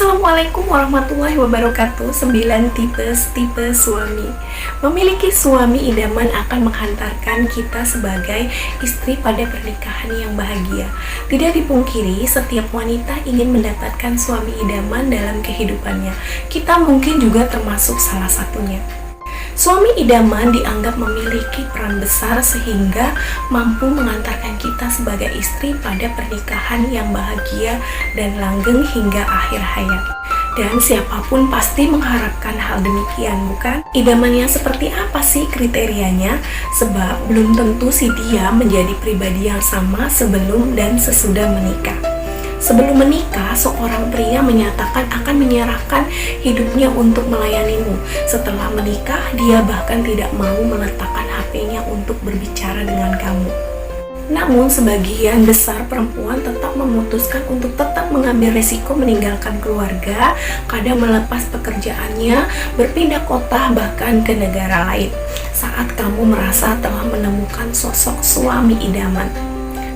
Assalamualaikum warahmatullahi wabarakatuh. 9 tipe suami. Memiliki suami idaman akan menghantarkan kita sebagai istri pada pernikahan yang bahagia. Tidak dipungkiri, setiap wanita ingin mendapatkan suami idaman dalam kehidupannya. Kita mungkin juga termasuk salah satunya. Suami idaman dianggap memiliki peran besar sehingga mampu mengantarkan kita sebagai istri pada pernikahan yang bahagia dan langgeng hingga akhir hayat. Dan siapapun pasti mengharapkan hal demikian, bukan? Idamannya seperti apa sih kriterianya? Sebab belum tentu si dia menjadi pribadi yang sama sebelum dan sesudah menikah. Sebelum menikah, seorang pria menyatakan akan menyerahkan hidupnya untuk melayanimu. Setelah menikah, dia bahkan tidak mau meletakkan HP-nya untuk berbicara dengan kamu. Namun, sebagian besar perempuan tetap memutuskan untuk tetap mengambil resiko meninggalkan keluarga, kadang melepas pekerjaannya, berpindah kota, bahkan ke negara lain. Saat kamu merasa telah menemukan sosok suami idaman.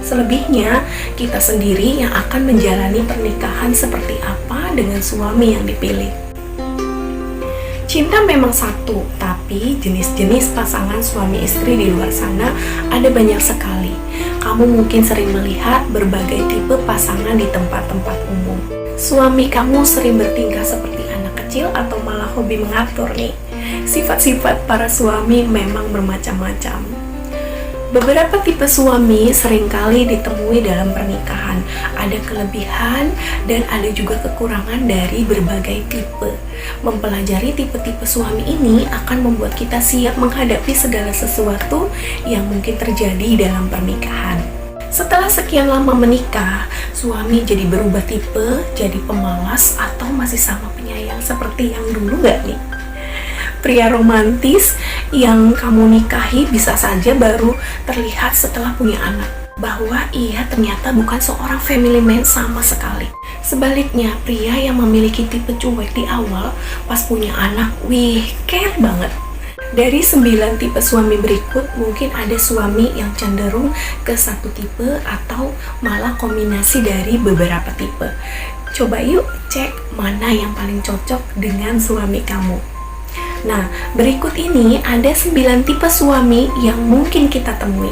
Selebihnya, kita sendiri yang akan menjalani pernikahan seperti apa dengan suami yang dipilih. Cinta memang satu, tapi jenis-jenis pasangan suami istri di luar sana ada banyak sekali. Kamu mungkin sering melihat berbagai tipe pasangan di tempat-tempat umum. Suami kamu sering bertingkah seperti anak kecil atau malah hobi mengatur nih. Sifat-sifat para suami memang bermacam-macam. Beberapa tipe suami seringkali ditemui dalam pernikahan. Ada kelebihan dan ada juga kekurangan dari berbagai tipe. Mempelajari tipe-tipe suami ini akan membuat kita siap menghadapi segala sesuatu yang mungkin terjadi dalam pernikahan. Setelah sekian lama menikah, suami jadi berubah tipe, jadi pemalas, atau masih sama penyayang seperti yang dulu gak nih? Pria romantis yang kamu nikahi bisa saja baru terlihat setelah punya anak, bahwa ia ternyata bukan seorang family man sama sekali. Sebaliknya, pria yang memiliki tipe cuek di awal, pas punya anak, care banget. Dari 9 tipe suami berikut, mungkin ada suami yang cenderung ke satu tipe atau malah kombinasi dari beberapa tipe. Coba yuk cek mana yang paling cocok dengan suami kamu. Nah, berikut ini ada 9 tipe suami yang mungkin kita temui.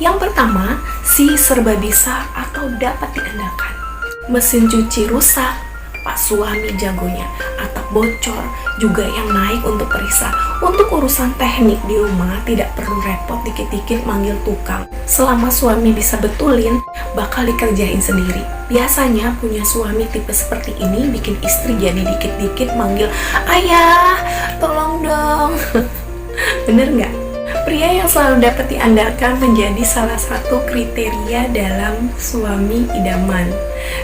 Yang pertama, si serba bisa atau dapat diandalkan. Mesin cuci rusak, pak suami jagonya. Atap bocor, juga yang naik untuk periksa. Untuk urusan teknik di rumah tidak perlu repot dikit-dikit manggil tukang. Selama suami bisa betulin, bakal dikerjain sendiri. Biasanya punya suami tipe seperti ini bikin istri jadi dikit-dikit manggil, "Ayah, tolong dong." Bener nggak? Pria yang selalu dapat diandalkan menjadi salah satu kriteria dalam suami idaman.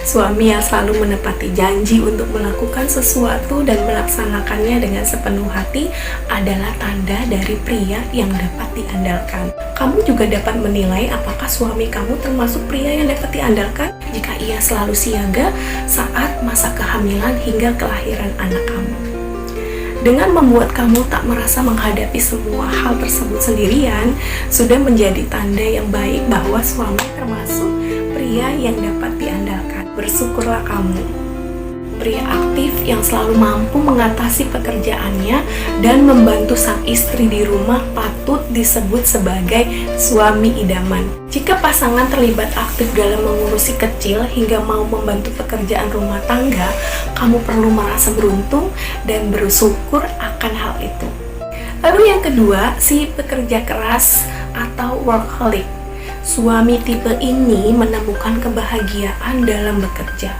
Suami yang selalu menepati janji untuk melakukan sesuatu dan melaksanakannya dengan sepenuh hati adalah tanda dari pria yang dapat diandalkan. Kamu juga dapat menilai apakah suami kamu termasuk pria yang dapat diandalkan jika ia selalu siaga saat masa kehamilan hingga kelahiran anak kamu. Dengan membuat kamu tak merasa menghadapi semua hal tersebut sendirian, sudah menjadi tanda yang baik bahwa suami termasuk pria yang dapat diandalkan. Bersyukurlah kamu. Pria aktif yang selalu mampu mengatasi pekerjaannya dan membantu sang istri di rumah patut disebut sebagai suami idaman. Jika pasangan terlibat aktif dalam mengurusi kecil hingga mau membantu pekerjaan rumah tangga, kamu perlu merasa beruntung dan bersyukur akan hal itu. Lalu yang kedua, si pekerja keras atau workaholic. Suami tipe ini menemukan kebahagiaan dalam bekerja.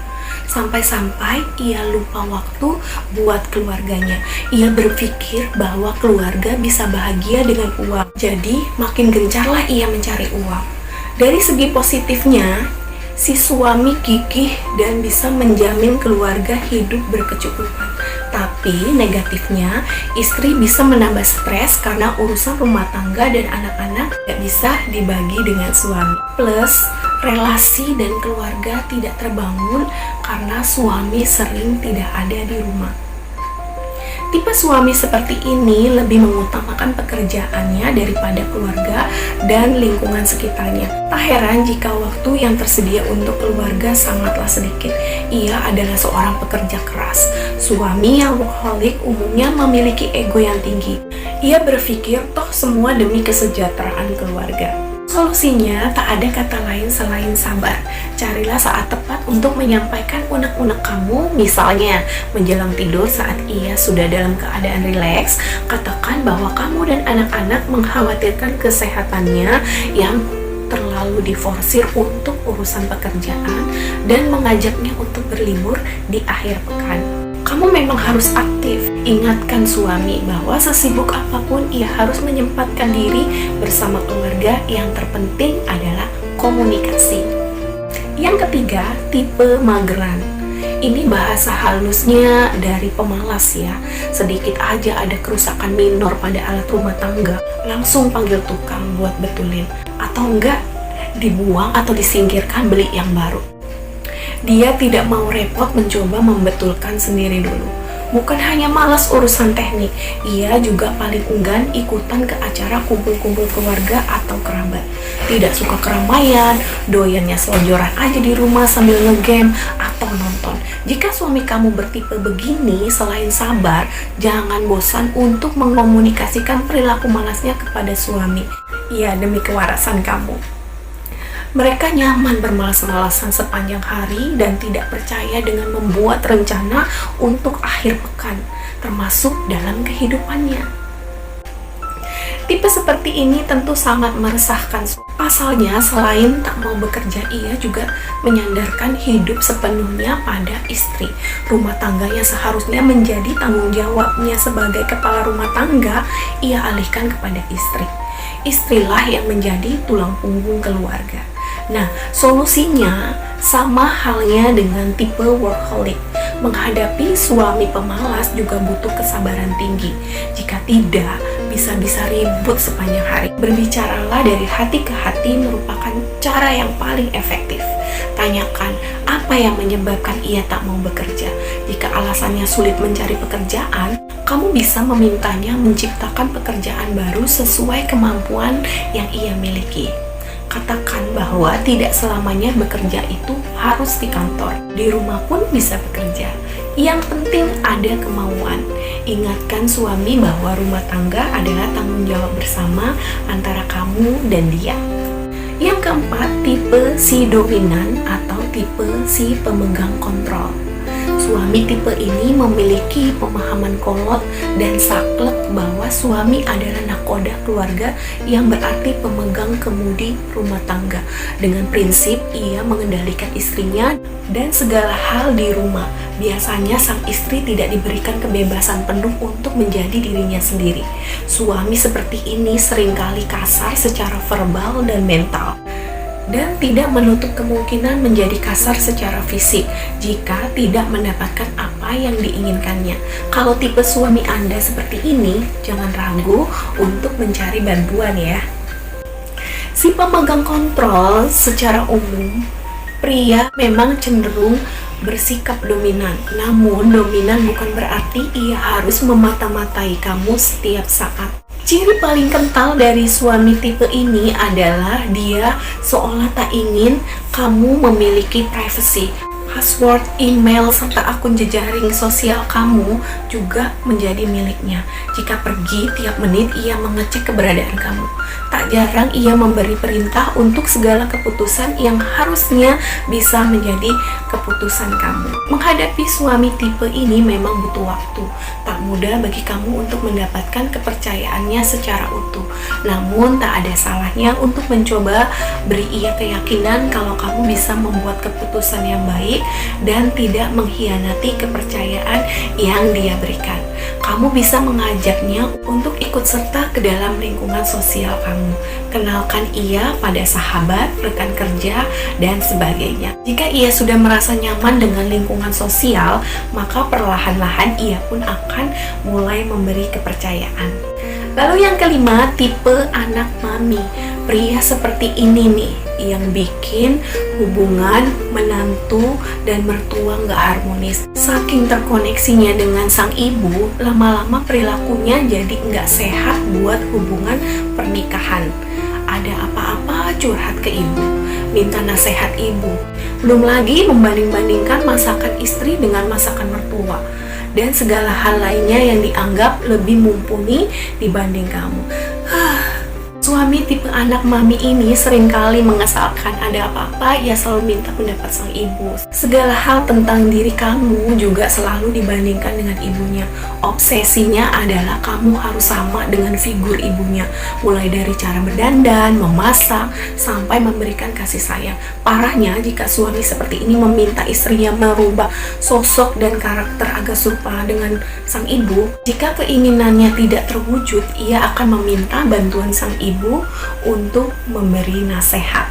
Sampai-sampai ia lupa waktu buat keluarganya. Ia berpikir bahwa keluarga bisa bahagia dengan uang. Jadi makin gencarlah ia mencari uang. Dari segi positifnya, si suami gigih dan bisa menjamin keluarga hidup berkecukupan. Tapi negatifnya, istri bisa menambah stres karena urusan rumah tangga dan anak-anak gak bisa dibagi dengan suami. Plus, relasi dan keluarga tidak terbangun karena suami sering tidak ada di rumah. Tipe suami seperti ini lebih mengutamakan pekerjaannya daripada keluarga dan lingkungan sekitarnya. Tak heran jika waktu yang tersedia untuk keluarga sangatlah sedikit. Ia adalah seorang pekerja keras. Suami yang workaholic umumnya memiliki ego yang tinggi. Ia berpikir toh semua demi kesejahteraan keluarga. Solusinya tak ada kata lain selain sabar. Carilah saat tepat untuk menyampaikan unek-unek kamu, misalnya menjelang tidur saat ia sudah dalam keadaan rileks. Katakan bahwa kamu dan anak-anak mengkhawatirkan kesehatannya yang terlalu diforsir untuk urusan pekerjaan dan mengajaknya untuk berlibur di akhir pekan. Kamu memang harus aktif. Ingatkan suami bahwa sesibuk apapun ia harus menyempatkan diri bersama keluarga. Yang terpenting adalah komunikasi. Yang ketiga, tipe mageran. Ini bahasa halusnya dari pemalas ya. Sedikit aja ada kerusakan minor pada alat rumah tangga, langsung panggil tukang buat betulin. Atau enggak, dibuang atau disingkirkan beli yang baru. Dia tidak mau repot mencoba membetulkan sendiri dulu. Bukan hanya malas urusan teknik, ia juga paling enggan ikutan ke acara kumpul-kumpul keluarga atau kerabat. Tidak suka keramaian, doyannya selonjoran aja di rumah sambil ngegame atau nonton. Jika suami kamu bertipe begini, selain sabar, jangan bosan untuk mengkomunikasikan perilaku malasnya kepada suami. Ya, demi kewarasan kamu. Mereka nyaman bermalas-malasan sepanjang hari dan tidak percaya dengan membuat rencana untuk akhir pekan, termasuk dalam kehidupannya. Tipe seperti ini tentu sangat meresahkan. Pasalnya, selain tak mau bekerja, ia juga menyandarkan hidup sepenuhnya pada istri. Rumah tangganya seharusnya menjadi tanggung jawabnya sebagai kepala rumah tangga, ia alihkan kepada istri. Istrilah yang menjadi tulang punggung keluarga. Nah, solusinya sama halnya dengan tipe workaholic. Menghadapi suami pemalas juga butuh kesabaran tinggi. Jika tidak, bisa-bisa ribut sepanjang hari. Berbicaralah dari hati ke hati merupakan cara yang paling efektif. Tanyakan apa yang menyebabkan ia tak mau bekerja. Jika alasannya sulit mencari pekerjaan, kamu bisa memintanya menciptakan pekerjaan baru sesuai kemampuan yang ia miliki. Katakan bahwa tidak selamanya bekerja itu harus di kantor. Di rumah pun bisa bekerja. Yang penting ada kemauan. Ingatkan suami bahwa rumah tangga adalah tanggung jawab bersama antara kamu dan dia. Yang keempat, tipe si dominan atau tipe si pemegang kontrol. Suami tipe ini memiliki pemahaman kolot dan saklek bahwa suami adalah nakoda keluarga, yang berarti pemegang kemudi rumah tangga. Dengan prinsip ia mengendalikan istrinya dan segala hal di rumah. Biasanya sang istri tidak diberikan kebebasan penuh untuk menjadi dirinya sendiri. Suami seperti ini seringkali kasar secara verbal dan mental, dan tidak menutup kemungkinan menjadi kasar secara fisik jika tidak mendapatkan apa yang diinginkannya. Kalau tipe suami Anda seperti ini, jangan ragu untuk mencari bantuan ya. Si pemegang kontrol secara umum, pria memang cenderung bersikap dominan. Namun dominan bukan berarti ia harus memata-matai kamu setiap saat. Ciri paling kental dari suami tipe ini adalah dia seolah tak ingin kamu memiliki privacy. Password, email, serta akun jejaring sosial kamu juga menjadi miliknya. Jika pergi, tiap menit ia mengecek keberadaan kamu. Tak jarang ia memberi perintah untuk segala keputusan yang harusnya bisa menjadi keputusan kamu. Menghadapi suami tipe ini memang butuh waktu. Tak mudah bagi kamu untuk mendapatkan kepercayaannya secara utuh. Namun tak ada salahnya untuk mencoba beri ia keyakinan kalau kamu bisa membuat keputusan yang baik dan tidak mengkhianati kepercayaan yang dia berikan. Kamu bisa mengajaknya untuk ikut serta ke dalam lingkungan sosial kamu. Kenalkan ia pada sahabat, rekan kerja, dan sebagainya. Jika ia sudah merasa nyaman dengan lingkungan sosial, maka perlahan-lahan ia pun akan mulai memberi kepercayaan. Lalu yang kelima, tipe anak mami. Pria seperti ini nih yang bikin hubungan menantu dan mertua nggak harmonis. Saking terkoneksinya dengan sang ibu, lama-lama perilakunya jadi nggak sehat buat hubungan pernikahan. Ada apa-apa curhat ke ibu, minta nasihat ibu. Belum lagi membanding-bandingkan masakan istri dengan masakan mertua dan segala hal lainnya yang dianggap lebih mumpuni dibanding kamu. Suami tipe anak mami ini seringkali mengesalkan, ada apa-apa ia selalu minta pendapat sang ibu. Segala hal tentang diri kamu juga selalu dibandingkan dengan ibunya. Obsesinya adalah kamu harus sama dengan figur ibunya, mulai dari cara berdandan, memasak, sampai memberikan kasih sayang. Parahnya jika suami seperti ini meminta istrinya merubah sosok dan karakter agak serupa dengan sang ibu, jika keinginannya tidak terwujud, ia akan meminta bantuan sang ibu untuk memberi nasihat.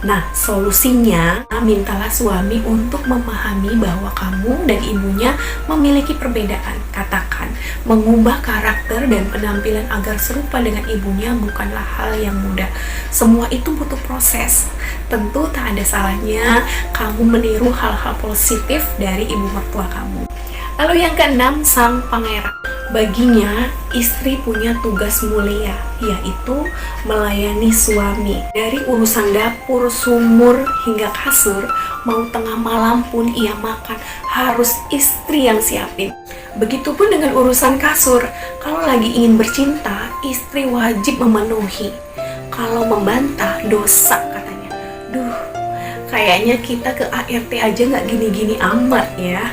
Nah, solusinya, mintalah suami untuk memahami bahwa kamu dan ibunya memiliki perbedaan. Katakan, mengubah karakter dan penampilan agar serupa dengan ibunya bukanlah hal yang mudah. Semua itu butuh proses. Tentu tak ada salahnya kamu meniru hal-hal positif dari ibu mertua kamu. Lalu yang keenam, sang pangeran. Baginya, istri punya tugas mulia, yaitu melayani suami. Dari urusan dapur, sumur, hingga kasur, mau tengah malam pun ia makan, harus istri yang siapin. Begitupun dengan urusan kasur, kalau lagi ingin bercinta, istri wajib memenuhi. Kalau membantah, dosa katanya. Duh, kayaknya kita ke ART aja nggak gini-gini amat ya.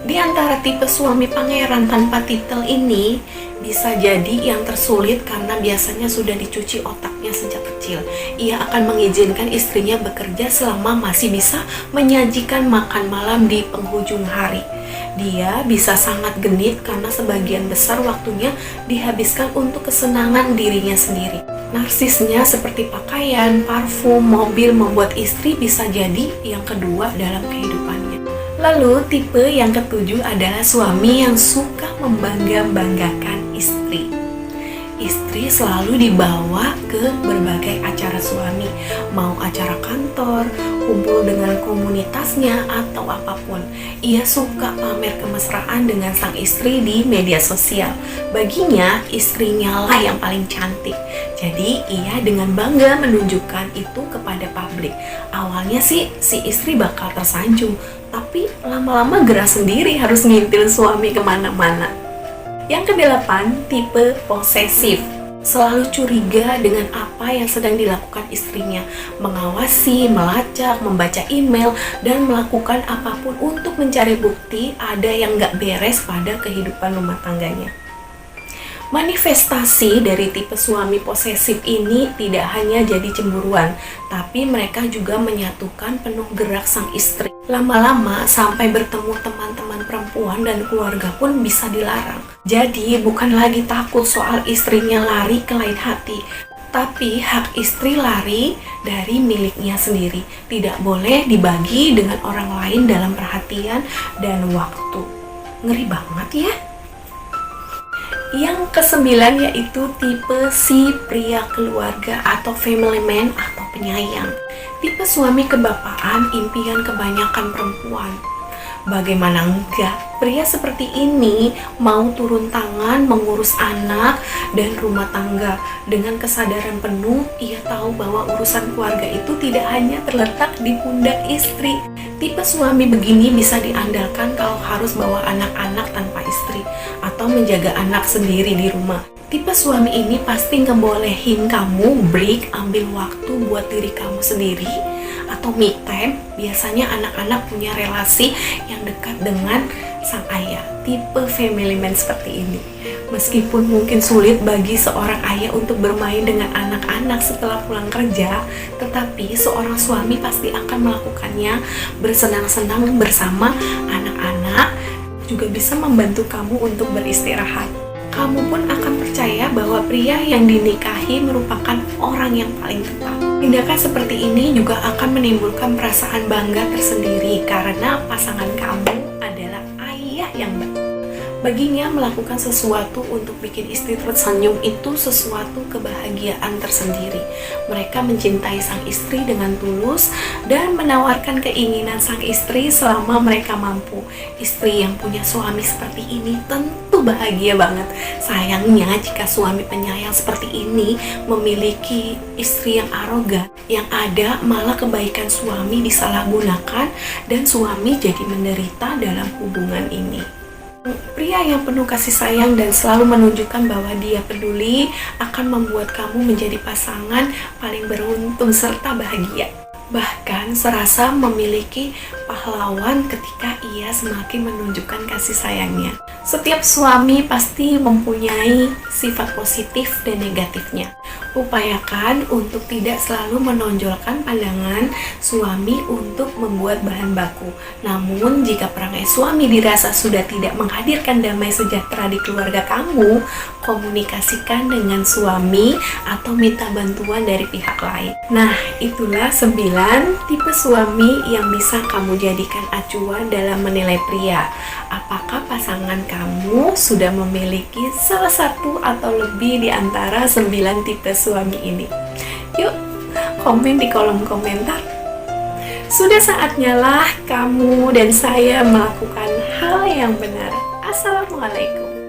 Di antara tipe suami pangeran tanpa titel ini bisa jadi yang tersulit karena biasanya sudah dicuci otaknya sejak kecil. Ia akan mengizinkan istrinya bekerja selama masih bisa menyajikan makan malam di penghujung hari. Dia bisa sangat genit karena sebagian besar waktunya dihabiskan untuk kesenangan dirinya sendiri. Narsisnya seperti pakaian, parfum, mobil membuat istri bisa jadi yang kedua dalam kehidupannya. Lalu tipe yang ketujuh adalah suami yang suka membangga-banggakan istri. Istri selalu dibawa ke berbagai acara suami, mau acara kantor, kumpul dengan komunitasnya, atau apapun. Ia suka pamer kemesraan dengan sang istri di media sosial. Baginya, istrinya lah yang paling cantik. Jadi, ia dengan bangga menunjukkan itu kepada publik. Awalnya sih, si istri bakal tersanjung, tapi lama-lama gerah sendiri harus ngintil suami kemana-mana. Yang kedelapan, tipe posesif. Selalu curiga dengan apa yang sedang dilakukan istrinya, mengawasi, melacak, membaca email, dan melakukan apapun untuk mencari bukti ada yang gak beres pada kehidupan rumah tangganya. Manifestasi dari tipe suami posesif ini tidak hanya jadi cemburuan, tapi mereka juga menyatukan penuh gerak sang istri. Lama-lama sampai bertemu teman-teman perempuan dan keluarga pun bisa dilarang. Jadi bukan lagi takut soal istrinya lari ke lain hati, tapi hak istri lari dari miliknya sendiri. Tidak boleh dibagi dengan orang lain dalam perhatian dan waktu. Ngeri banget ya. Yang kesembilan yaitu tipe si pria keluarga atau family man atau penyayang. Tipe suami kebapaan impian kebanyakan perempuan. Bagaimana enggak? Pria seperti ini mau turun tangan mengurus anak dan rumah tangga. Dengan kesadaran penuh, ia tahu bahwa urusan keluarga itu tidak hanya terletak di pundak istri. Tipe suami begini bisa diandalkan kalau harus bawa anak-anak tanpa istri atau menjaga anak sendiri di rumah. Tipe suami ini pasti ngebolehin kamu break, ambil waktu buat diri kamu sendiri atau me time. Biasanya anak-anak punya relasi yang dekat dengan sang ayah. Tipe family man seperti ini. Meskipun mungkin sulit bagi seorang ayah untuk bermain dengan anak-anak setelah pulang kerja, tetapi seorang suami pasti akan melakukannya bersenang-senang bersama anak-anak, juga bisa membantu kamu untuk beristirahat. Kamu pun akan percaya bahwa pria yang dinikahi merupakan orang yang paling tepat. Tindakan seperti ini juga akan menimbulkan perasaan bangga tersendiri karena pasangan kamu adalah ayah yang baik. Baginya melakukan sesuatu untuk bikin istri tersenyum itu sesuatu kebahagiaan tersendiri. Mereka mencintai sang istri dengan tulus dan menawarkan keinginan sang istri selama mereka mampu. Istri yang punya suami seperti ini tentu bahagia banget. Sayangnya jika suami penyayang seperti ini memiliki istri yang arogan, yang ada malah kebaikan suami disalahgunakan dan suami jadi menderita dalam hubungan ini. Pria yang penuh kasih sayang dan selalu menunjukkan bahwa dia peduli akan membuat kamu menjadi pasangan paling beruntung serta bahagia. Bahkan serasa memiliki pahlawan ketika ia semakin menunjukkan kasih sayangnya. Setiap suami pasti mempunyai sifat positif dan negatifnya. Upayakan untuk tidak selalu menonjolkan pandangan suami untuk membuat bahan baku. Namun, jika perangai suami dirasa sudah tidak menghadirkan damai sejahtera di keluarga kamu, komunikasikan dengan suami atau minta bantuan dari pihak lain. Nah, itulah 9 tipe suami yang bisa kamu jadikan acuan dalam menilai pria. Apakah pasangan kamu sudah memiliki salah satu atau lebih di antara 9 tipe suami ini? Yuk, komen di kolom komentar. Sudah saatnya lah kamu dan saya melakukan hal yang benar. Assalamualaikum.